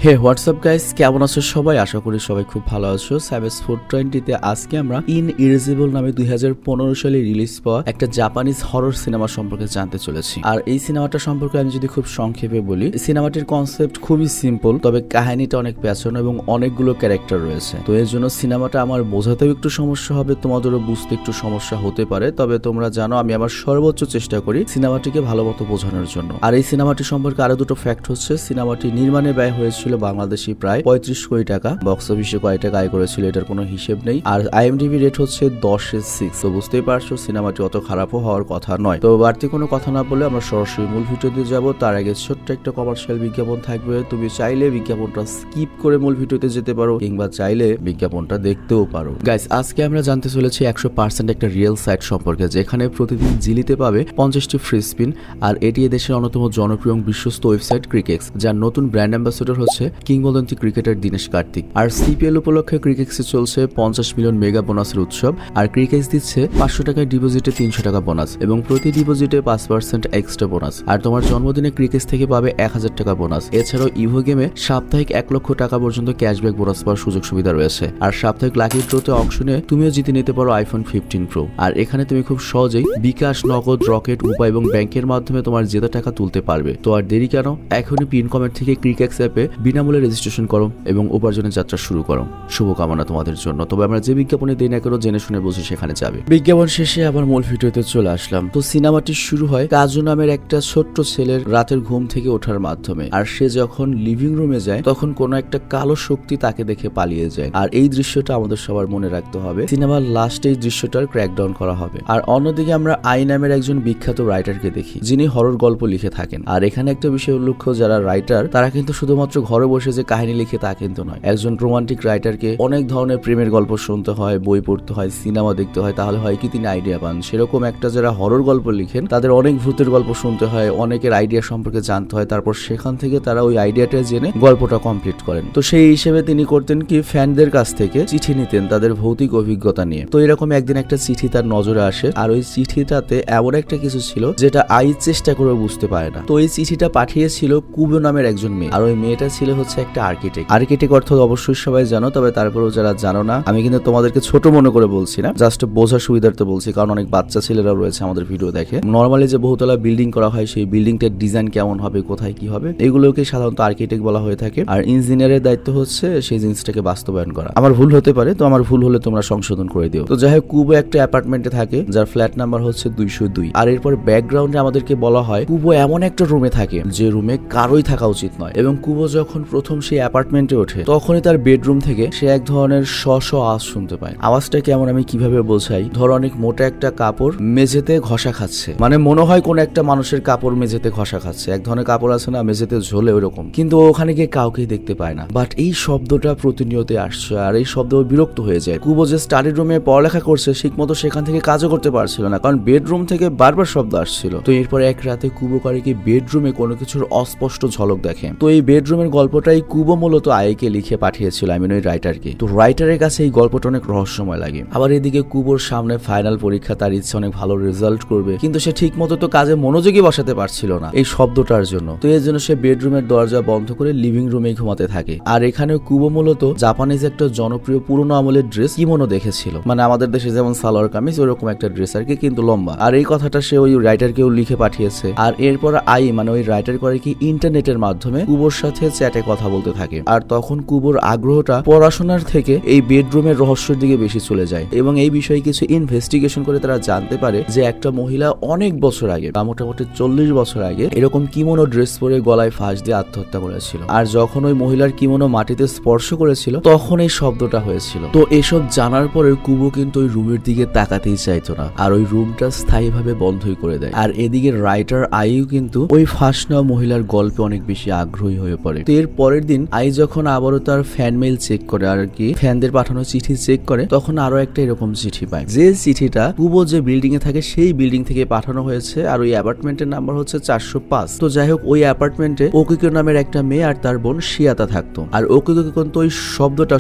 হে WhatsApp guys, কেমন আছো সবাই? আশা করি সবাই খুব ভালো আছো। সাইবেস 420 আজকে আমরা ইনইরেজেবল নামে 2015 সালে রিলিজ পাওয়া একটা জাপানিজ হরর সিনেমা সম্পর্কে জানতে চলেছি। আর এই সিনেমাটা সম্পর্কে আমি যদি খুব সংক্ষেপে বলি, সিনেমাটির কনসেপ্ট খুবই সিম্পল, তবে কাহিনীটা অনেক প্যাশন এবং অনেকগুলো ক্যারেক্টার রয়েছে। তো এর জন্য সিনেমাটা আমার বোঝাতেও একটু সমস্যা হবে, তোমাদেরও বুঝতে একটু সমস্যা হতে পারে। তবে তোমরা জানো আমি আমার সর্বোচ্চ চেষ্টা করি সিনেমাটিকে ভালো মতো বোঝানোর জন্য। আর এই সিনেমাটি সম্পর্কে আরো দুটো ফ্যাক্ট হচ্ছে, সিনেমাটি নির্মাণে ব্যয় হয়েছিল বাংলাদেশি প্রায় 35 কোটি টাকা। বক্স অফিসে কয় টাকা আয় করেছিল এটার কোনো হিসেব নেই। আর IMDb রেট হচ্ছে 10/6। তো বুঝতেই পারছো সিনেমাটি অত খারাপও হওয়ার কথা নয়। তো বাড়তি কোনো কথা না বলে আমরা সরাসরি মূল ভিডিওতে যাব। তার আগে ছোট্ট একটা কমার্শিয়াল বিজ্ঞাপন থাকবে। তুমি চাইলে বিজ্ঞাপনটা স্কিপ করে মূল ভিডিওতে যেতে পারো, কিংবা চাইলে বিজ্ঞাপনটা দেখতেও পারো। গাইস, আজকে আমরা জানতে চলেছি 100% একটা রিয়েল সাইট সম্পর্কে, যেখানে প্রতিদিন জিলিতে পাবে 50টি ফ্রি স্পিন। আর এটি এদেশের অন্যতম জনপ্রিয় বিশ্বস্ত ওয়েবসাইট ক্রিকেক্স, যার নতুন ব্র্যান্ড অ্যাম্বাসেডর হচ্ছে কিংবদন্তি ক্রিকেটার দীনেশ কার্তিক। আর CPL উপলক্ষে ক্রিকেক্সে চলছে 50 মিলিয়ন মেগা বোনাসের উৎসব। আর ক্রিকেক্স দিচ্ছে 500 টাকায় ডিপোজিটে 300 টাকা বোনাস এবং প্রতি ডিপোজিটে 5% এক্সট্রা বোনাস। আর তোমার জন্মদিনে ক্রিকেক্স থেকে পাবে 1000 টাকা বোনাস। এছাড়াও ইভো গেমে সাপ্তাহিক 1 লক্ষ টাকা পর্যন্ত ক্যাশব্যাক বোনাস পাওয়ার সুযোগ সুবিধা রয়েছে। আর সাপ্তাহিক লাকি ড্রতে অংশ নিয়ে তুমিও জিতে নিতে পারো iPhone 15 Pro। আর এখানে তুমি খুব সহজেই বিকাশ, নগদ, রকেট, উপায় এবং ব্যাংকের মাধ্যমে তোমার জেতা টাকা তুলতে পারবে। তো আর দেরি কেন, এখনই পিন কমেন্ট থেকে ক্রিকেক্স অ্যাপে বিনামূল্যে রেজিস্ট্রেশন করো এবং উপার্জনের যাত্রা শুরু করো। শুভকামনা তোমাদের জন্য। তবে আমরা যে বিজ্ঞাপনে দিই না কেন, জেনে শুনে বুঝে সেখানে যাবে। বিজ্ঞাপন শেষে আবার মূল ভিডিওতে চলে আসলাম। তো সিনেমাটি শুরু হয় কাজু নামের একটা ছোট্ট ছেলের রাতের ঘুম থেকে ওঠার মাধ্যমে। আর সে যখন লিভিং রুমে যায় তখন কোনো একটা কালো শক্তি তাকে দেখে পালিয়ে যায়। আর এই দৃশ্যটা আমাদের সবার মনে রাখতে হবে। সিনেমার লাস্টে এই দৃশ্যটার ক্র্যাকডাউন করা হবে। আর অন্যদিকে আমরা আই নামের একজন বিখ্যাত রাইটারকে দেখি, যিনি হরর গল্প লিখে থাকেন। আর এখানে একটা বিষয় উল্লেখ্য, যারা রাইটার তারা কিন্তু শুধুমাত্র ঘরে বসে যে কাহিনী লিখে তা কিন্তু নয়। একজন রোমান্টিক রাইটারকে অনেক ধরনের প্রেমের গল্প শুনতে হয়, বই পড়তে হয়, সিনেমা দেখতে হয়, তাহলে হয় কি তিনি আইডিয়া পান। সেরকম একটা যারা হরর গল্প লিখেন তাদের অনেক ভূতের গল্প শুনতে হয়, অনেকের আইডিয়া সম্পর্কে জানতে হয়, তারপর সেখান থেকে তারা ওই আইডিয়াটা জেনে গল্পটা কমপ্লিট করেন। তো সেই হিসেবে তিনি করতেন কি, ফ্যানদের কাছ থেকে চিঠি নিতেন তাদের ভৌতিক অভিজ্ঞতা নিয়ে। তো এরকম একদিন একটা চিঠি তার নজরে আসে। আর ওই চিঠিটাতে এমন একটা কিছু ছিল যেটা আই চেষ্টা করে বুঝতে পারে না। তো এই চিঠিটা পাঠিয়েছিল কুবো নামের একজন মেয়ে। আর ওই মেয়েটা ছিল হচ্ছে একটা আর্কিটেক্ট অর্থ অবশ্যই সবাই জানো, তবে তারপরেও যারা জানো না, আমি কিন্তু তোমাদেরকে ছোট মনে করে বলছি না, জাস্ট বোঝার সুবিধার্থে বলছি, কারণ অনেক বাচ্চা ছেলেরা রয়েছে আমাদের ভিডিও দেখে। নর্মালি যে বহুতলা বিল্ডিং করা হয়, সেই বিল্ডিংটার ডিজাইন কেমন হবে, কোথায় কি হবে, এগুলোকে সাধারণত আর্কিটেক্ট বলা হয়ে থাকে। আর ইঞ্জিনিয়ারের দায়িত্ব হচ্ছে সেই জিনিসটাকে বাস্তবায়ন করা। আমার ভুল হতে পারে, তো আমার ভুল হলে তোমরা সংশোধন করে দিও। তো যাই হোক, কুবো একটা অ্যাপার্টমেন্টে থাকে যার ফ্ল্যাট নাম্বার হচ্ছে 202। আর এরপর ব্যাকগ্রাউন্ডে আমাদেরকে বলা হয় কুবো এমন একটা রুমে থাকে যে রুমে কারোই থাকা উচিত নয়। এবং কুবো যখন প্রথম সেই অ্যাপার্টমেন্টে ওঠে তখনই তার বেডরুম থেকে সে এক ধরনের আওয়াজ শুনতে পায়। আওয়াজটা কেমন আমি কিভাবে বোঝাই, ধরো অনেক মোটা একটা কাপড় মেঝেতে ঘষা খাচ্ছে, মানে মনে হয় কোন একটা মানুষের কাপড় মেঝেতে ঘষা খাচ্ছে। এক ধরনের কাপড় আছে না মেঝেতে ঝোলে, ওইরকম। কিন্তু ওখানে গিয়ে কাউকেই দেখতে পায় না, বাট এই শব্দটা প্রতিনিয়ত আসছে। আর এই শব্দ বিরক্ত হয়ে যায়। কুবো যে স্টাডি রুমে পড়ালেখা করছে ঠিক মতো সেখান থেকে কাজও করতে পারছিল না, কারণ বেডরুম থেকে বারবার শব্দ আসছিল। তো এরপর এক রাতে কুবো কারিকে বেডরুমে কোনো কিছুর অস্পষ্ট ঝলক দেখে। তো এই বেডরুমের গল্পটাই কুবো মূলত আইকে লিখে পাঠিয়েছিল, ওই রাইটারকে। তো রাইটারের কাছে এই গল্পটা অনেক রহস্যময় লাগে। আবার এদিকে কুবোর সামনে ফাইনাল পরীক্ষা, তার ইচ্ছে অনেক ভালো রেজাল্ট করবে, কিন্তু সে ঠিক মতো তো কাজে মনোযোগী বসাতে পারছিল না এই শব্দটার জন্য। তো এর জন্য সে বেডরুমের দরজা বন্ধ করে লিভিং রুমে ঘুমাতে থাকে। আর এখানে কুবো মূলত জাপানিজ একটা জনপ্রিয় পুরোনো আমলের ড্রেস কিমোনো দেখেছিল, মানে আমাদের দেশে যেমন সালোয়ার কামিজ, ওরকম একটা ড্রেস আর কি, কিন্তু লম্বা। আর এই কথাটা সে ওই রাইটারকেও লিখে পাঠিয়েছে। আর এরপর আই ওই রাইটার করে কি ইন্টারনেটের মাধ্যমে কুবোর সাথে চ্যাটে কথা বলতে থাকে। আর তখন কুবোর আগ্রহটা পড়াশোনার থেকে এই বেডরুমের রহস্যের দিকে বেশি চলে যায়। এবং এই বিষয়ে কিছু ইনভেস্টিগেশন করে তারা জানতে পারে যে একটা মহিলা অনেক বছর আগে, বা মোটামুটি 40 বছর আগে, এরকম কিমোনো ড্রেস পরে গলায় ফাঁস দিয়ে আত্মহত্যা করেছিল। আর যখন ওই মহিলার কিমোনো মাটিতে স্পর্শ করেছিল তখন এই শব্দটা হয়েছিল। তো এসব জানার পরে কুবো কিন্তু ওই রুমের দিকে তাকাতেই চাইতো না, আর ওই রুমটা স্থায়ীভাবে বন্ধই করে দেয়। আর এদিকে রাইটার আইও কিন্তু ওই ফাঁস নেওয়া মহিলার গল্পে অনেক বেশি আগ্রহী হয়ে পড়ে। তো এর পরের দিন আই যখন আবারও তার ফ্যান মেইল চেক করে, আর কি ফ্যানদের পাঠানো চিঠি চেক করে, তখন আরো একটা এরকম চিঠি পায়, যে চিঠিটা কুবো যে বিল্ডিং এ থাকে সেই বিল্ডিং থেকে পাঠানো হয়েছে। আর ওই অ্যাপার্টমেন্টের নাম্বার হচ্ছে 405। তো যাই হোক, ওই অ্যাপার্টমেন্টে ওকিকো নামের একটা মেয়ে আর তার বোন শিয়াতা থাকতো। আর ওকিকো কিন্তু ওই শব্দটা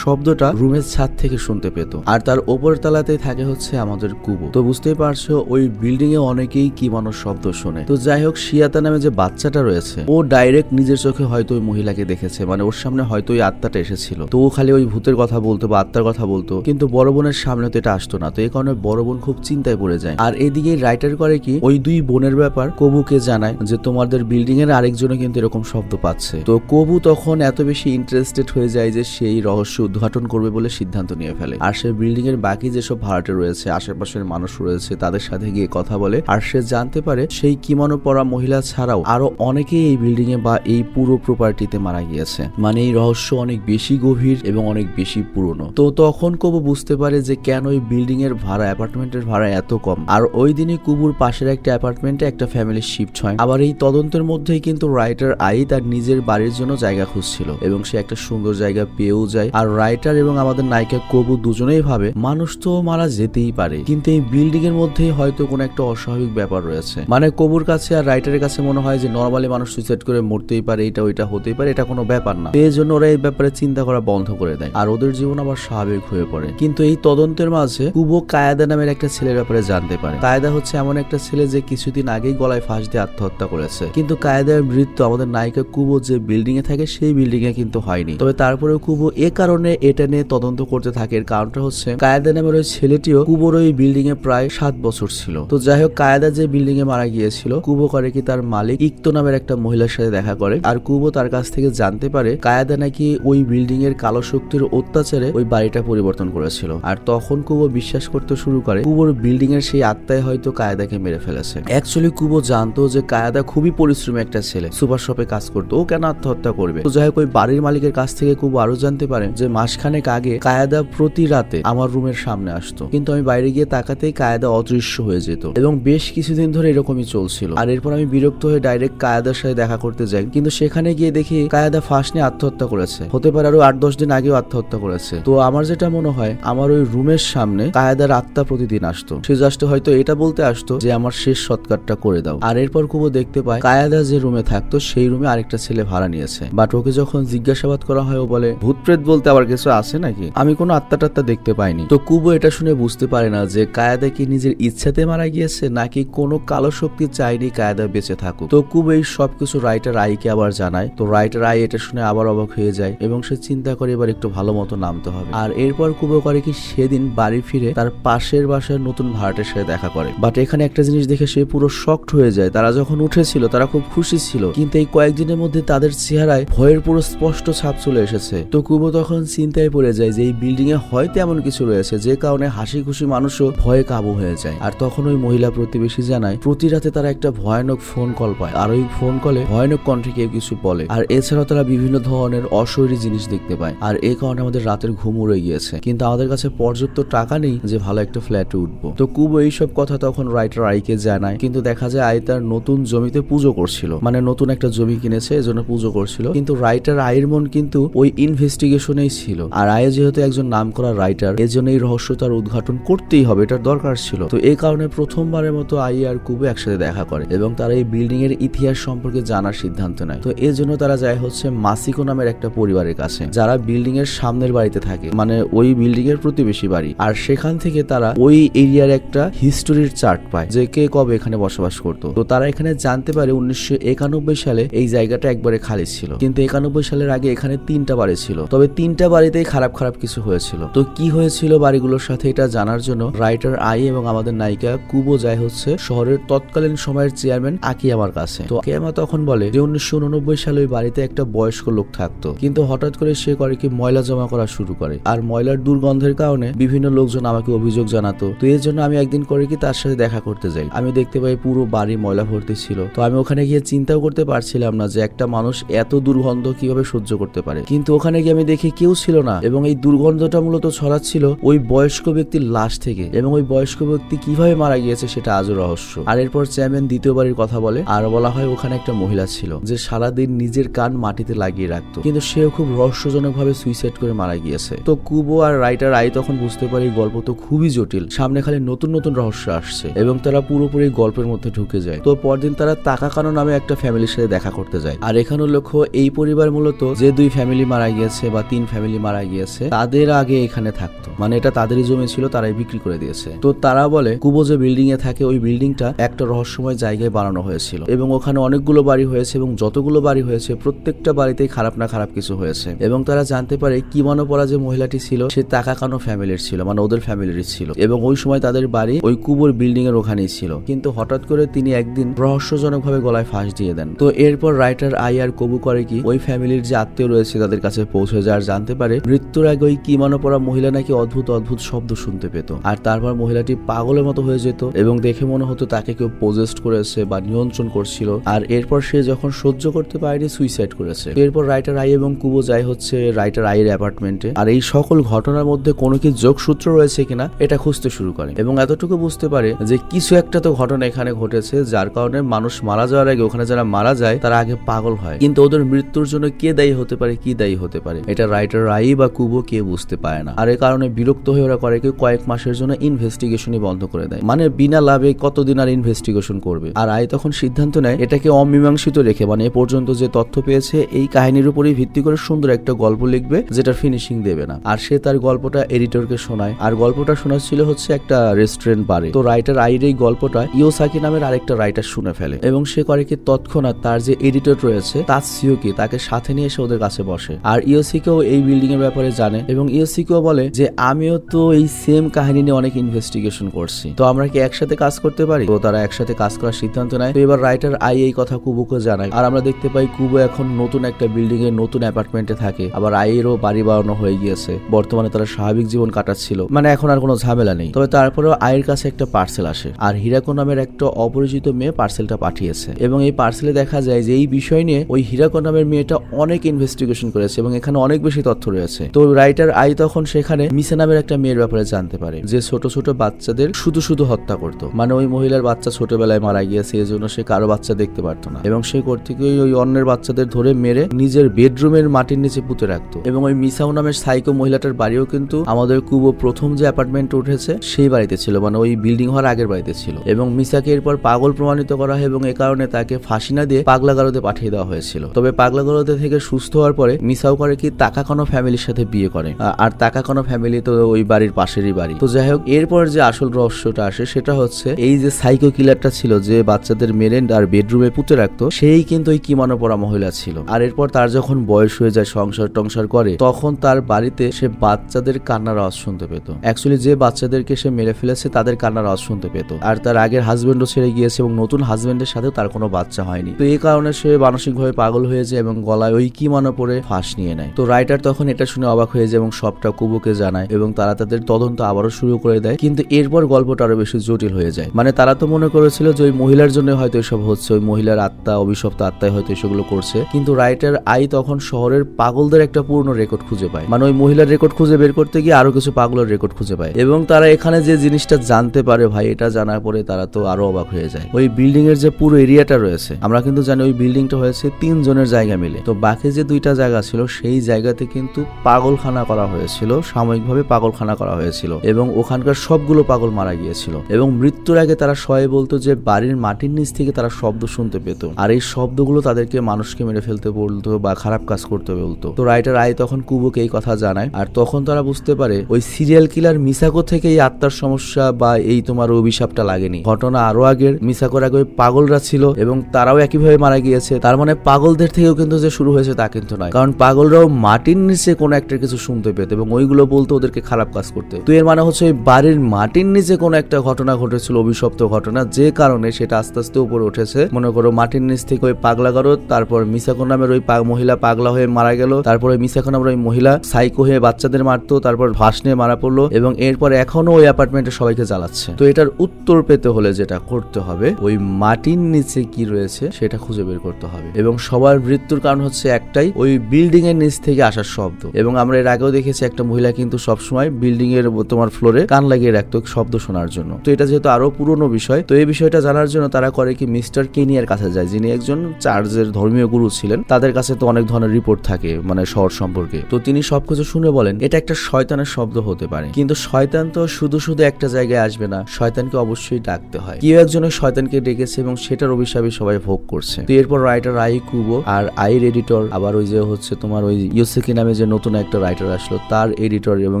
শব্দটা রুমের ছাদ থেকে শুনতে পেত। আর তার ওপর তলাতেই থাকে হচ্ছে আমাদের কুবো। তো বুঝতেই পারছো ওই বিল্ডিং এ অনেকেই কি মানুষ শব্দ শোনে। তো যাই হোক, শিয়াতা নামে যে বাচ্চাটা রয়েছে ও ডাইরেক্ট নিজের চোখে হয়তো ওই ওই মহিলাকে দেখেছে, মানে ওর সামনে হয়তো ওই আত্মাটা এসেছিল। তো ও খালি ওই ভূতের কথা বলতো বা আত্মার কথা বলতো, কিন্তু বড় বোনের সামনে তো এটা আসতো না। তো এই কারণে বড় বোন খুব চিন্তায় পড়ে যায়। আর এদিকে রাইটার করে কি ওই দুই বোনের ব্যাপার কবুকে জানায় যে তোমাদের বিল্ডিং এর আরেকজনে কিন্তু এরকম শব্দ পাচ্ছে। তো কবু তখন এত বেশি ইন্টারেস্টেড হয়ে যায় যে সেই রহস্য উদ্ঘাটন করবে বলে সিদ্ধান্ত নিয়ে ফেলে। আর সে বিল্ডিং এর বাকি যেসব ভাড়াটে রয়েছে, আশেপাশের মানুষ রয়েছে, তাদের সাথে গিয়ে কথা বলে। আর সে জানতে পারে সেই কিমোনো পরা মহিলা ছাড়াও আরো অনেকেই এই বিল্ডিং এ বা এই পুরো প্রপার্টিতে মারা গিয়েছে। মানে এই রহস্য অনেক বেশি গভীর এবং অনেক বেশি পুরনো। তো তখন কবু বুঝতে পারে যে কেন ওই বিল্ডিং এর ভাড়া, অ্যাপার্টমেন্টের ভাড়া এত কম। আর ওই দিনই কুবুর পাশের একটা অ্যাপার্টমেন্টে একটা ফ্যামিলি শিফট হয়। আবার এই তদন্তের মধ্যেই কিন্তু রাইটার আই তার নিজের বাড়ির জন্য জায়গা খুঁজছিল এবং সে একটা সুন্দর জায়গা পেয়েও যায়। আর রাইটার এবং আমাদের নায়িকা কবু দুজনেই ভাবে মানুষ তো মারা যেতেই পারে, কিন্তু এই বিল্ডিং এর মধ্যে হয়তো কোনো একটা অস্বাভাবিক ব্যাপার রয়েছে। মানে কবুর কাছে আর রাইটারের কাছে মনে হয় যে নরমালি মানুষ সুইসাইড করে মরতেই পারে, এটা ওইটা হতেই পারে, এটা কোনো ব্যাপার না। এই জন্য ওরা এই ব্যাপারে চিন্তা করা বন্ধ করে দেয় আর ওদের জীবন আবার স্বাভাবিক হয়ে পড়ে। কিন্তু এই তদন্তের মাঝে কুবো কায়েদা নামের একটা ছেলের ব্যাপারে জানতে পারে। কায়েদা হচ্ছে এমন একটা ছেলে যে কিছুদিন আগেই গলায় ফাঁস দিয়ে আত্মহত্যা করেছে। কিন্তু কায়েদার মৃত্যু আমাদের নায়িকা কুবো যে বিল্ডিং এ থাকে সেই বিল্ডিং এ কিন্তু হয়নি। তবে তারপরেও কুবো এ কারণে এটা নিয়ে তদন্ত করতে থাকে। এর কারণটা হচ্ছে কায়েদা নামের ওই ছেলেটিও কুবোর ওই বিল্ডিং এ প্রায় 7 বছর ছিল। তো যাই হোক, কায়েদা যে বিল্ডিং এ মারা গিয়েছিল, কুবো করে কি তার মালিক ইক্তো নামের একটা মহিলার সাথে দেখা করে। আর কুবো তার কাছ থেকে জানতে পারে কায়েদা নাকি ওই বিল্ডিং এর কালো শক্তির অত্যাচারে ওই বাড়িটা পরিবর্তন করেছিল। আর তখন কুবো বিশ্বাস করতে শুরু করে কুবোর বিল্ডিং এর সেই আত্মায় হয়তো কায়েদাকে মেরে ফেলেছে। অ্যাকচুয়ালি কুবো জানতো যে কায়েদা খুবই পরিশ্রমী একটা ছেলে, সুপার শপে কাজ করতো, ও কেন আত্মহত্যা করবে। তো যাই হোক, ওই বাড়ির মালিকের কাছ থেকে কুবো আরো জানতে পারে যে মাসখানেক আগে কায়েদা প্রতি রাতে আমার রুমের সামনে আসতো, কিন্তু আমি বাইরে গিয়ে তাকাতেই কায়েদা অদৃশ্য হয়ে যেত এবং বেশ কিছুদিন ধরে এরকমই চলছিল। আর এরপর আমি বিরক্ত হয়ে ডাইরেক্ট কায়েদার সাথে দেখা করতে যাই, কিন্তু সেখানে গিয়ে দেখি কায়েদা ফাঁস নিয়ে আত্মহত্যা করেছে। হতে পারে আরো 8-10 দিন আগেও আত্মহত্যা করেছে। তো আমার যেটা মনে হয়, আমার ওই রুমের সামনে কায়েদার আত্মা প্রতিদিন আসতো। সে জাস্ট হয়তো এটা বলতে আসতো যে আমার শেষ সৎকারটা করে দাও। আর এরপর কুবো দেখতে পায় কায়েদা যে রুমে থাকতো সেই রুমে আরেকটা ছেলে ভাড়া নিয়েছে। বাট ওকে যখন জিজ্ঞাসাবাদ করা হয় ও বলে ভূত প্রেত বলতে আবার কিছু আছে নাকি, আমি কোনো আত্মা টাত্মা দেখতে পাইনি। তো কুবো এটা শুনে বুঝতে পারে না যে কায়েদা কি নিজের ইচ্ছাতে মারা গিয়েছে নাকি কোনো কালো শক্তি চাইনি কায়েদা বেঁচে থাকুক। তো কুবো এই সবকিছু রাইটার আইকে আবার জানায়। তো রাইটার আই এটা শুনে আবার অবাক হয়ে যায় এবং সে চিন্তা করে এবার একটু ভালো মতো নামতে হবে। আর এরপর কুবো করে কি সেদিন বাড়ি ফিরে তার পাশের বাসার নতুন ভাড়াটের সাথে দেখা করে। বাট এখানে একটা জিনিস দেখে সে পুরো শকড হয়ে যায়। তারা যখন উঠেছিল তারা খুব খুশি ছিল, কিন্তু এই কয়েকদিনের মধ্যে তাদের চেহারায় ভয়ের পুরো স্পষ্ট ছাপ চলে এসেছে। তো কুবো তখন চিন্তায় পড়ে যায় যে এই বিল্ডিং এ হয়তো এমন কিছু রয়েছে যে কারণে হাসি খুশি মানুষও ভয়ে কাবু হয়ে যায়। আর তখন ওই মহিলা প্রতিবেশী জানায় প্রতি রাতে তারা একটা ভয়ানক ফোন কল পায় আর ওই ফোন কলে ভয়ানক কণ্ঠে কেউ কিছু বলে। আর এছাড়াও তারা বিভিন্ন ধরনের অশরীরী জিনিস দেখতে পায়। আর এই কারণে আমাদের রাতের ঘুম উড়ে গিয়েছে, কিন্তু আমাদের কাছে পর্যাপ্ত টাকা নেই যে ভালো একটা ফ্ল্যাটে উঠবো। তো কুবো এইসব কথা তখন রাইটার আইকে জানায়, কিন্তু দেখা যায় আই তার নতুন জমিতে পুজো করছিল, মানে নতুন একটা জমি কিনেছে এজন্য পুজো করছিল। কিন্তু রাইটার আইয়ের মন কিন্তু ওই ইনভেস্টিগেশনেই ছিল। আর আই যেহেতু একজন নামকরা রাইটার, এজন্য এই রহস্য তার উদ্ঘাটন করতেই হবে, এটার দরকার ছিল। তো এই কারণে প্রথমবারের মতো আই আর কুবো একসাথে দেখা করে এবং তারা এই বিল্ডিং এর ইতিহাস সম্পর্কে জানার সিদ্ধান্ত নেয়। তো এর জন্য তারা যায় হচ্ছে মাসিকো নামের একটা পরিবারের কাছে যারা বিল্ডিং এর সামনের বাড়িতে থাকে, মানে ওই বিল্ডিং এর প্রতিবেশী বাড়ি। আর সেখান থেকে তারা ওই এরিয়ার একটা হিস্টোরির চার্ট পায় যে কে কবে এখানে বসবাস করতো। তো তারা এখানে জানতে পারে 1991 সালে এই জায়গাটা একবারে খালি ছিল, কিন্তু 91 সালের আগে এখানে 3টা বাড়ি ছিল। তবে 3টা বাড়িতেই খারাপ খারাপ কিছু হয়েছিল। তো কি হয়েছিল বাড়িগুলোর সাথে এটা জানার জন্য রাইটার আই এবং আমাদের নায়িকা কুবো যায় হচ্ছে শহরের তৎকালীন সময়ের চেয়ারম্যান আকিয়ামার কাছে। তো আকিয়ামা তখন বলে যে 1989 সালে ওই বাড়িতে একটা বয়স্ক লোক থাকতো, কিন্তু হঠাৎ করে সে করে কি ময়লা জমা করা শুরু করে। আর ময়লার দুর্গন্ধের কারণে বিভিন্ন লোকজন আমাকে অভিযোগ জানাতো। তো এর জন্য আমি একদিন করে কি তার সাথে দেখা করতে যাই। আমি দেখতে পাই পুরো বাড়ি ময়লা ভর্তি ছিল। তো আমি ওখানে গিয়ে চিন্তাও করতে পারছিলাম না যে একটা মানুষ এত দুর্গন্ধ কিভাবে সহ্য করতে পারে। কিন্তু ওখানে গিয়ে আমি দেখি কেউ ছিল না এবং এই দুর্গন্ধটা মূলত ছড়াচ্ছিল ওই বয়স্ক ব্যক্তির লাশ থেকে, এবং ওই বয়স্ক ব্যক্তি কিভাবে মারা গিয়েছে সেটা আজও রহস্য। আর এরপর চেয়ারম্যান দ্বিতীয় বাড়ির কথা বলে আর বলা হয় ওখানে একটা মহিলা ছিল যে সারাদিন নিজের কান মাটিতে লাগিয়ে রাখতো, কিন্তু সেও খুব রহস্যজনক ভাবে সুইসাইড করে মারা গিয়েছে। তো কুবো আর রাইটার আই তখন বুঝতে পারি গল্প তো খুবই জটিল, সামনে খালি নতুন নতুন রহস্য আসছে এবং তারা পুরোপুরি গল্পের মধ্যে ঢুকে যায়। তো পরদিন তারা তাকাকানো নামে একটা ফ্যামিলির সাথে দেখা করতে যায়। আর এখানে লক্ষ্য এই পরিবার মূলত যে 2 ফ্যামিলি মারা গিয়েছে বা 3 ফ্যামিলি মারা গিয়েছে তাদের আগে এখানে থাকতো, মানে এটা তাদেরই জমি ছিল, তারাই বিক্রি করে দিয়েছে। তো তারা বলে কুবো যে বিল্ডিং এ থাকে ওই বিল্ডিংটা একটা রহস্যময় জায়গায় বানানো হয়েছিল এবং ওখানে অনেকগুলো বাড়ি হয়েছে এবং যতগুলো বাড়ি হয়েছে প্রত্যেকটা বাড়িতেই খারাপ না খারাপ কিছু হয়েছে এবং তারা জানতে পারে কিমানো পরা যে মহিলাটি ছিল সে তাকাকানো ফ্যামিলির ছিল, মানে ওদের ফ্যামিলির ছিল এবং ওই সময় তাদের বাড়ি ওই কুবোর বিল্ডিং এর ওখানেই ছিল। কিন্তু হঠাৎ করে তিনি একদিন রহস্যজনক ভাবে গলায় ফাঁস দিয়ে দেন। তো এরপর রাইটার আই আর কবু করে কি ওই ফ্যামিলির যে আত্মীয় রয়েছে তাদের কাছে পৌঁছে যায় আর জানতে পারে মৃত্যুর আগে ওই কিমানো পরা মহিলা নাকি অদ্ভুত অদ্ভুত শব্দ শুনতে পেত আর তারপর মহিলাটি পাগলের মতো হয়ে যেত এবং দেখে মনে হতো তাকে কেউ পজেস্ট করেছে বা নিয়ন্ত্রণ করছিল। আর এরপর সে যখন সহ্য করতে পারেনি সুইসাইড করেছে। এরপর রাইটার আই এবং কুবো যায় হচ্ছে রাইটার আই এর অ্যাপার্টমেন্টে আর এই সকল ঘটনার মধ্যে কোনো কি যোগসূত্র রয়েছে কিনা এটা খুঁজতে শুরু করে এবং এতটুকু বুঝতে পারে যে কিছু একটা তো ঘটনা এখানে ঘটেছে যার কারণে মানুষ মারা যাওয়ার আগে ওখানে যারা মারা যায় তারা আগে পাগল হয়, কিন্তু ওদের মৃত্যুর জন্য কে দায়ী হতে পারে, কি দায়ী হতে পারে এটা রাইটার আই বা কুবো কে বুঝতে পারে না। আর এই কারণে বিরক্ত হয়ে ওরা করে কি কয়েক মাসের জন্য ইনভেস্টিগেশনই বন্ধ করে দেয়, মানে বিনা লাভে কতদিন আর ইনভেস্টিগেশন করবে। আর আই তখন সিদ্ধান্ত নেয় এটাকে অমীমাংসিত রেখে, মানে এ পর্যন্ত যে তথ্য পেয়েছে এই কাহিনীর উপরেই ভিত্তি করে সুন্দর একটা গল্প লিখবে যেটা ফিনিশিং দেবে না। আর সে তার গল্পটা এডিটরকে শোনায় আর গল্পটা শোনাচ্ছিল হচ্ছে একটা রেস্টুরেন্ট বারে। তো রাইটার আইর এই গল্পটা ইয়োসাকি নামের আরেকটা রাইটার শুনে ফেলে এবং সে করে কি তৎক্ষণাৎ তার যে এডিটর রয়েছে তাৎসুয়োকি তাকে সাথে নিয়ে এসে ওদের কাছে বসে। আর ইয়োসিকেও এই বিল্ডিং এর ব্যাপারে জানে এবং ইয়োসিকেও বলে যে আমিও তো এই সেম কাহিনী নিয়ে অনেক ইনভেস্টিগেশন করছি, তো আমরা কি একসাথে কাজ করতে পারি? তো তারা একসাথে কাজ করার সিদ্ধান্ত নেয়। তো এবার রাইটার আই এই কথা কুবোকে জানায় আর আমরা দেখতে পাই কুবো এখন নতুন একটা বিল্ডিং এর নতুন অ্যাপার্টমেন্টে থাকে। আবার আইয়েরও বাড়ি বানানো হয়ে গিয়েছে, বর্তমানে তারা স্বাভাবিক জীবন কাটাচ্ছিল, মানে এখন আর কোনো ঝামেলা নেই। তবে তারপরেও আয়ের কাছে একটা পার্সেল আসে আর হিরাকো নামের একটা অপরিচিত মেয়ে পার্সেলটা পাঠিয়েছে এবং এই পার্সেলে দেখা যায় যে এই বিষয় নিয়ে ওই হিরাকো নামের মেয়েটা অনেক ইনভেস্টিগেশন করেছে এবং এখানে অনেক বেশি তথ্য রয়েছে। তো রাইটার আই তখন সেখানে মিসা নামের একটা মেয়ের ব্যাপারে জানতে পারে যে ছোট ছোট বাচ্চাদের শুধু শুধু হত্যা করতো, মানে ওই মহিলার বাচ্চা ছোটবেলায় মারা গিয়েছে এই জন্য সে কারো বাচ্চা দেখতে পারতো না এবং সে কর্তৃকই ওই অন্যের বাচ্চাদের ধরে মেরে নিজের বেডরুমের মাটির নিচে পুঁতে রাখতো। এবং ওই মিসাও নামের সাইকো মহিলাটার বাড়িও কিন্তু আমাদের কুবো প্রথম যে অ্যাপার্টমেন্ট উঠেছে সেই বাড়িতে ছিল, মানে ওই বিল্ডিং হওয়ার আগের বাড়িতে ছিল। এবং মিসাকে এরপর পাগল প্রমাণিত করা হয় এবং এ কারণে তাকে ফাঁসি না দিয়ে পাগলাগারদে পাঠিয়ে দেওয়া হয়েছিল। তবে পাগলাগারদে থেকে সুস্থ হওয়ার পরে মিসাও করে কি তাকাকানো ফ্যামিলির সাথে বিয়ে করে আর তাকাকানো ফ্যামিলি তো ওই বাড়ির পাশেরই বাড়ি। তো যাই হোক এরপর যে আসল রহস্যটা আসে সেটা হচ্ছে এই যে সাইকো কিলারটা ছিল যে বাচ্চাদের মেরে আর বেডরুমে পুঁতে রাখতো সেই কিন্তু ওই কিমানো পরা মহিলা ছিল। আর এরপর তার যখন বয়স হয়ে যায় সংসার টংসার করে তখন তার বাড়িতে সে বাচ্চাদের কান্নার আওয়াজ শুনতে পেত। অ্যাকচুয়ালি যে বাচ্চাদেরকে সে মেরে ফেলেছে তাদের কান্নার আওয়াজ শুনতে পেত আর তার আগের হাজবেন্ডও ছেড়ে গিয়েছে এবং নতুন হাজবেন্ডের সাথেও তার কোনো বাচ্চা হয়নি। তো এই কারণে সে মানসিকভাবে পাগল হয়ে যায় এবং গলায় ওই কিমানো পরে ফাঁস নিয়ে নেয়। তো রাইটার তখন এটা শুনে অবাক হয়ে যায় এবং সবটা কুবোকে জানায় এবং তারা তাদের তদন্ত আবারও শুরু করে দেয়। কিন্তু এরপর গল্পটা আরো বেশি জটিল হয়ে যায়, মানে তারা তো মনে করেছিল যে ওই মহিলার জন্য হয়তো এসব হচ্ছে, ওই মহিলার আত্মা অভিশপ্ত আত্মায় হয়তো এসবগুলো করছে। কিন্তু রাইটার আই তখন শহরের পাগলদের একটা পূর্ণ রেকর্ড খুঁজে পায়, মানে ওই মহিলার রেকর্ড খুঁজে বের করতে গিয়ে আরো কিছু পাগলের রেকর্ড খুঁজে পায় এবং তারা এখানে যে জিনিসটা জানতে পারে ভাই, এটা জানার পরে তারা তো আরো অবাক হয়ে যায়। ওই বিল্ডিং এর যে পুরো এরিয়াটা রয়েছে আমরা কিন্তু জানি ওই বিল্ডিংটা হয়েছে 3 জনের জায়গা মিলে, তো বাকি যে 2টা জায়গা ছিল সেই জায়গাতে কিন্তু পাগলখানা করা হয়েছিল, সাময়িকভাবে পাগলখানা করা হয়েছিল এবং ওখানকার সবগুলো পাগল মারা গিয়েছিল এবং মৃত্যুর আগে তারা সবাই বলতো যে বাড়ির মাটির নিচ থেকে তারা শব্দ শুনতে পেত আর এই শব্দগুলো তাদেরকে মানুষকে মেরে ফেলতে বলতো বা খারাপ কাজ করতে বলতো। তো রাইটার আই তখন কুবোকে এই কথা জানায় আর তখন তারা বুঝতে পারে ওই সিরিয়াল কিলার মিসাকো থেকে এই আত্মার সমস্যা বা এই তোমার অভিশাপটা লাগেনি, ঘটনা আরো আগের। মিসাকোর আগে ওই পাগলরা ছিল এবং তারাও একইভাবে মারা গিয়েছে, তার মানে পাগলদের থেকেও কিন্তু যে শুরু হয়েছে তা কিন্তু নয়, কারণ পাগলরাও মাটির নিচে কোনো একটা কিছু শুনতে পেত এবং ওইগুলো বলতো ওদেরকে খারাপ কাজ করতে। তো এর মানে হচ্ছে ওই বাড়ির মাটির নিচে কোনো একটা ঘটনা ঘটেছিল, অভিশপ্ত ঘটনা, যে কারণে সেটা আস্তে আস্তে উপরে উঠেছে। মনে করো মাটির নিচ থেকে ওই পাগলাগারদ, তারপর মিসাকো নামের ওই মহিলা পাগলা হয়ে মারা গেল, তারপরে মিসাকো নামের ওই মহিলা সাইকো হয়ে বাচ্চাদের মারতো, তারপর ফাঁস নিয়ে মারা পড়লো এবং এরপর এখনো ওই অ্যাপার্টমেন্টে সবাইকে জ্বালাচ্ছে। তো এটার উত্তর পেতে হলে যেটা করতে হবে ওই মাটির নিচে কি রয়েছে সেটা খুঁজে বের করতে হবে এবং সবার মৃত্যুর কারণ হচ্ছে একটাই, ওই বিল্ডিং এর নিচ থেকে আসার শব্দ। এবং আমরা এর আগেও দেখেছি একটা মহিলা কিন্তু সবসময় বিল্ডিং এর তোমার ফ্লোরে কান লাগিয়ে রাখতো শব্দ শোনার জন্য। তো এটা যেহেতু আরো পুরনো বিষয়, তো এই বিষয়টা জানার জন্য তারা করে কি মিস্টার কেনিয়ার কাছে যায়, যিনি একজন চার্চের ধর্মীয় গুরু ছিলেন। তাদের কাছে তো অনেক ধরনের রিপোর্ট থাকে মানে শহর সম্পর্কে। তো তিনি সবকিছু শুনে বলেন এটা একটা শয়তানের শব্দ হতে পারে, কিন্তু শয়তান তো শুধু শুধু একটা জায়গায় আসবে না, শয়তানকে অবশ্যই ডাকতে হয়। কেউ একজন শয়তানকে ডেকেছে এবং সেটার অভিশাপে সবাই ভোগ করছে। তো এরপর রাইটার আই কুবো আর আইর এডিটর আবার ওই যে হচ্ছে তোমার ওই ইয়োসুকি নামে যে নতুন একটা রাইটার আসলো তার এডিটর এবং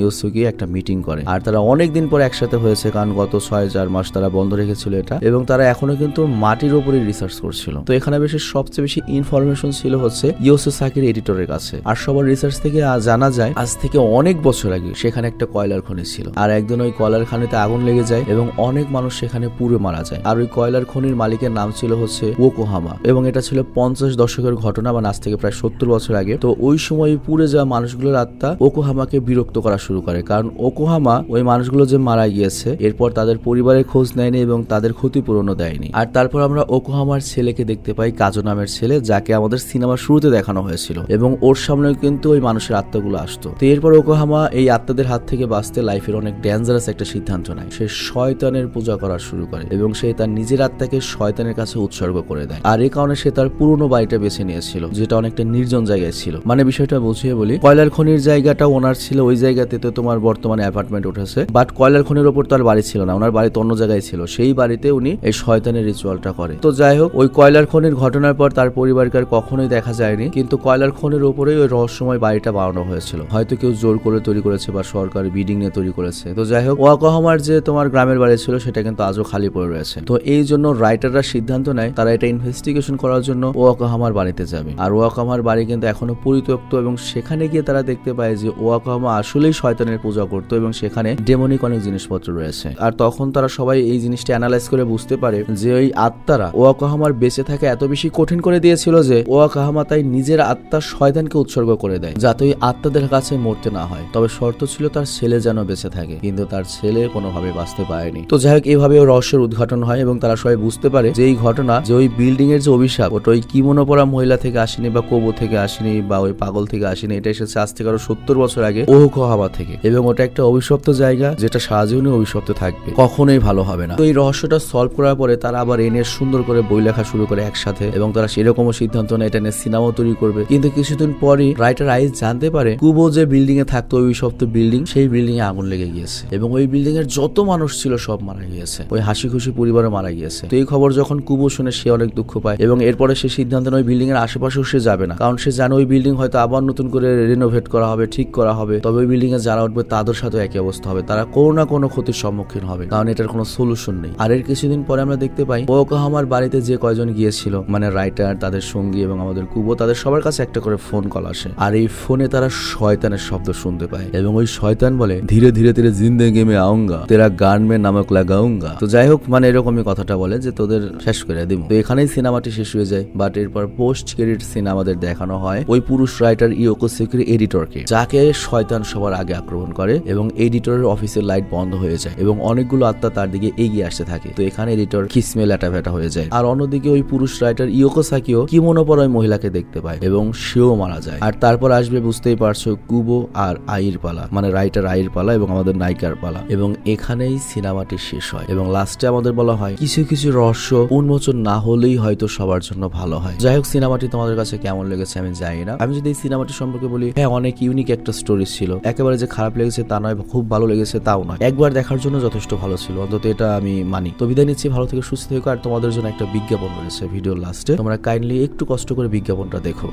ইয়োসুকি একটা মিটিং করে আর তারা অনেকদিন পর একসাথে হয়েছে, কারণ গত 6-4 মাস তারা বন্ধ রেখেছিল এটা এবং তারা এখনো কিন্তু মাটির উপরে রিসার্চ করছিল। তো এখানে বেশি সবচেয়ে বেশি ইনফরমেশন ছিল হচ্ছে ইয়োসিসাকির এডিটরের কাছে। আর সবার রিসার্চ থেকে জানা যায় আজ থেকে অনেক বছর আগে সেখানে একটা কয়লার খনি ছিল, আর একদিন ওই কয়লার খনিতে আগুন লেগে যায় এবং অনেক মানুষ সেখানে পুড়ে মারা যায়। আর ওই কয়লার খনির মালিকের নাম ছিল হচ্ছে ওকোহামা, এবং এটা ছিল 50 দশকের ঘটনা, মানে আজ থেকে প্রায় 70 বছর আগে। তো ওই সময় পুড়ে যাওয়া মানুষগুলোর আত্মা ওকোহামাকে বিরক্ত করা শুরু করে, কারণ ওকোহামা ওই মানুষগুলো যে মারা গিয়েছে এরপর তাদের পরিবারের খোঁজ নেয়নি এবং তাদের ক্ষতিপূরণও দেয়নি। আর তারপর আমরা ওকোহামার ছেলেকে দেখতে পাই, কাজো নামের ছেলে, যাকে আমাদের সিনেমার শুরুতে দেখানো হয়েছিল, এবং ওর সামনে কিন্তু ওই মানুষের আত্মাগুলো আসতো। তো এরপর ওকোহামা এই আত্মাদের হাত থেকে বাঁচতে লাইফের অনেক ডেঞ্জারাস একটা সিদ্ধান্ত নেয়। সে শয়তানের পূজা করা শুরু করে এবং সে তার নিজের আত্মাকে শয়তানের কাছে উৎসর্গ করে দেয়। আর এই কারণে সে তার পুরনো বাড়িটা বেছে নিয়েছিল, যেটা অনেকটা নির্জন জায়গায় ছিল। মানে বিষয়টা বুঝিয়ে বলি, কয়লার খনির জায়গাটা ওনার ছিল, ওই জায়গাতে তো তোমার বর্তমানে অ্যাপার্টমেন্ট উঠেছে, বাট কয়লার খনির ওপর তার বাড়ি ছিল না, ওনার বাড়ি তো অন্য জায়গায় ছিল। সেই বাড়িতে উনি এই শয়তানের রিচুয়ালটা করে। তো যাই হোক, ওই কয়লার খনির ঘটনার পর তার পরিবারকে আর কখনোই দেখা যায়নি, কিন্তু কয়লার খনির উপরেই ওই রহস্যময় বাড়িটা বানানো হয়েছিল। হয়তো কেউ জোর করে তৈরি করেছে বা সরকারি বিডিং নিয়ে তৈরি করেছে। তো যাই হোক, ওয়াকোহামার যে তোমার গ্রামের বাড়ি ছিল সেটা কিন্তু আজও খালি পড়ে রয়েছে। তো এই জন্য রাইটাররা সিদ্ধান্ত নেয় তারা এটা ইনভেস্টিগেশন করার জন্য ওয়াকোহামার বাড়িতে যাবে। আর ওয়াকোহামার বাড়ি কিন্তু এখনো পরিত্যক্ত, এবং সেখানে গিয়ে তারা দেখতে পায় যে ওয়াকোহামা আসলেই শয়তানের পূজা করতো এবং সেখানে ডেমনিক অনেক জিনিসপত্র রয়েছে। আর তখন তারা সবাই এই জিনিসটা অ্যানালাইজ করে বুঝতে পারে যে ওই আত্মারা ওয়াকোহামার বেঁচে থাকা এত বেশি কঠিন করে দিয়েছিল যে ওয়াকোহামা তাই নিজের আত্মা শয়তানকে উৎসর্গ করে দেয়, যাতে ওই আত্মাদের কাছে মরতে না হয়। তবে শর্ত ছিল তার ছেলে যেন বেঁচে থাকে, কিন্তু তার ছেলে কোনোভাবে বাঁচতে পারেনি। তো যাই হোক, এইভাবে রহস্যের উদ্ঘাটন হয় এবং তারা সবাই বুঝতে পারে যে এই ঘটনা, যে ওই বিল্ডিং এর যে অভিশাপ, ওটা ওই কিমোনো পরা মহিলা থেকে আসেনি বা কোবো থেকে আসেনি বা ওই পাগল থেকে আসেনি, এটা এসেছে আজ থেকে আরো 70 বছর আগে ওকোহামা থেকে। এবং ওটা একটা অভিশপ্ত জায়গা, যেটা সারা জীবনে অভিশপ্ত থাকবে, কখনোই ভালো হবে না। তো এই রহস্যটা সলভ করার পরে তারা আবার এ নিয়ে সুন্দর করে বই লেখা শুরু করে একসাথে, এবং তারা সেরকমও সিদ্ধান্ত নেয় এটা নিয়ে সিনেমাও তৈরি করবে। কিন্তু কিছুদিন পরই রাইটার আইস জানতে পারে কুবো যে বিল্ডিং এ থাকতো, অভিশপ্ত বিল্ডিং, সেই বিল্ডিং এ আগুন লেগে গিয়েছে এবং ওই বিল্ডিং এর যত মানুষ ছিল সব মারা গিয়েছে, ওই হাসি খুশি পরিবারও মারা গিয়েছে। তো এই খবর যখন কুবো শুনে সে অনেক দুঃখ পায় এবং এরপরে সে সিদ্ধান্ত নেয় ওই বিল্ডিং এর আশেপাশেও সে যাবে না, কারণ সে জানে ওই বিল্ডিং হয়তো আবার নতুন করে রিনোভেট করা হবে, ঠিক করা হবে, তবে ওই বিল্ডিং এ যারা উঠবে তাদের সাথে একই অবস্থা হবে, তারা কোনো না কোনো ক্ষতির সম্মুখীন হবে, কারণ এটার কোনো সলিউশন নেই। আর এর কিছুদিন পরে আমরা দেখতে পাই ওকোহামার বাড়িতে যে কয়জন গিয়েছিল, মানে রাইটার, তাদের সঙ্গী এবং আমাদের কুবো, তাদের সবার কাছে একটা করে ফোন কল আসে। আর এই ফোনে তারা শয়তানের শব্দ শুনতে পায় এবং ওই শয়তান বলে, ধীরে ধীরে ধীরে জিন্দেগি মে আউঙ্গা, তেরা গান মে নামক লাগাউঙ্গা। তো যাই হোক, মানে এরকমই কথাটা বলে যে তোদের শেষ করে দিব। তো এখানেই সিনেমাটি শেষ হয়ে যায়। বাট এরপর পোস্ট ক্রেডিট সিন আমাদের দেখানো হয় ওই পুরুষ রাইটার ইয়োসিসাকির এডিটরকে, যাকে শয়তান সবার আগে আক্রমণ করে এবং এডিটরের অফিসের লাইট বন্ধ হয়ে যায় এবং অনেকগুলো আত্মা তার দিকে এগিয়ে আসতে থাকে। তো এখানে এডিটর কিসমে ল্যাটাভেটা হয়ে যায়। আর অন্যদিকে ওই পুরুষ রাইটার ইয়োসিসাকিও কিমোনো পরা ওই মহিলাকে দেখতে পায় এবং সেও মারা যায়। আর তারপর আসবে, বুঝতেই পারছো, কুবো আর আইর পালা, মানে রাইটার আইর পালা এবং আমাদের নায়িকার পালা। এবং এখানেই সিনেমাটি শেষ হয় এবং লাস্টে আমাদের বলা হয় কিছু কিছু রহস্য উন্মোচন না হলেই হয়তো সবার জন্য ভালো হয়। যাই হোক, সিনেমাটি তোমাদের কাছে কেমন লেগেছে আমি জানি না। আমি যদি এই সিনেমাটি সম্পর্কে বলি, হ্যাঁ, অনেক ইউনিক একটা স্টোরি ছিল। একেবারে যে খারাপ লেগেছে তা নয়, খুব ভালো লেগেছে তাও নয়, একবার দেখার জন্য যথেষ্ট ভালো ছিল, অন্তত এটা আমি মানি। তো বিদায় নিচ্ছি, ভালো থেকে সুস্থ থেকো। আর তোমাদের জন্য একটা বিজ্ঞাপন রয়েছে ভিডিওর লাস্টে, তোমরা কাইন্ডলি একটু কষ্ট করে বিজ্ঞাপনটা দেখো।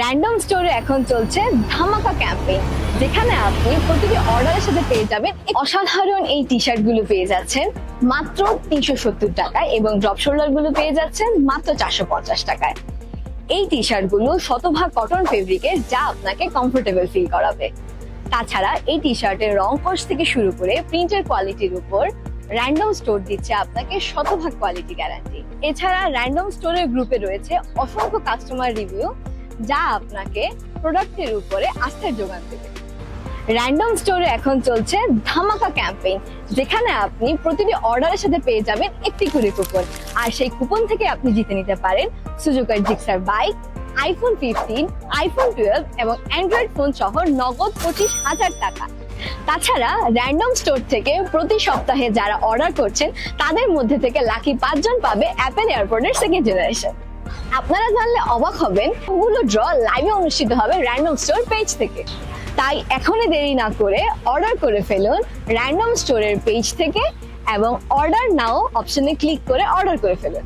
র্যান্ডম স্টোরে এখন চলছে ধামাকা ক্যাম্পেইন, যেখানে আপনি প্রতিটি অর্ডারের সাথে পেয়ে যাবেন অসাধারণ এই টি শার্ট গুলো পেয়ে যাচ্ছেন মাত্র 370 টাকায় এবং ড্রপ শোল্ডার গুলো পেয়ে যাচ্ছেন মাত্র 450 টাকায়। এই টি শার্ট গুলো শতভাগ কটন ফেব্রিকের, যা আপনাকে কমফোর্টেবল ফিল করাবে। তাছাড়া এই টি শার্টের রং কস থেকে শুরু করে প্রিন্টের কোয়ালিটির উপর র্যান্ডম স্টোর দিচ্ছে আপনাকে শতভাগ কোয়ালিটি গ্যারান্টি। এছাড়া র্যান্ডম স্টোরের গ্রুপে রয়েছে অসংখ্য কাস্টমার রিভিউ, যা আপনাকে প্রোডাক্টের উপরে আস্থার যোগান দেবে। র্যান্ডম স্টোরে এখন চলছে ধামাকা ক্যাম্পেইন, যেখানে আপনি প্রতিটি অর্ডারের সাথে পেয়ে যাবেন একটি করে কুপন, আর সেই কুপন থেকে আপনি জিতে নিতে পারেন Suzuki Gixxer bike, iPhone 15, iPhone 12 এবং অ্যান্ড্রয়েড ফোন সহ নগদ 25,000 টাকা। তাছাড়া র্যান্ডম স্টোর থেকে প্রতি সপ্তাহে যারা অর্ডার করছেন তাদের মধ্যে থেকে লাকি 5 জন পাবে অ্যাপেল এয়ারপোর্টের 2nd জেনারেশন। আপনারা জানলে অবাক হবেন, ওগুলো ড্র লাইভে অনুষ্ঠিত হবে র্যান্ডম স্টোর পেজ থেকে। তাই এখনই দেরি না করে অর্ডার করে ফেলুন র্যান্ডম স্টোরের পেজ থেকে এবং অর্ডার নাও অপশনে ক্লিক করে অর্ডার করে ফেলুন।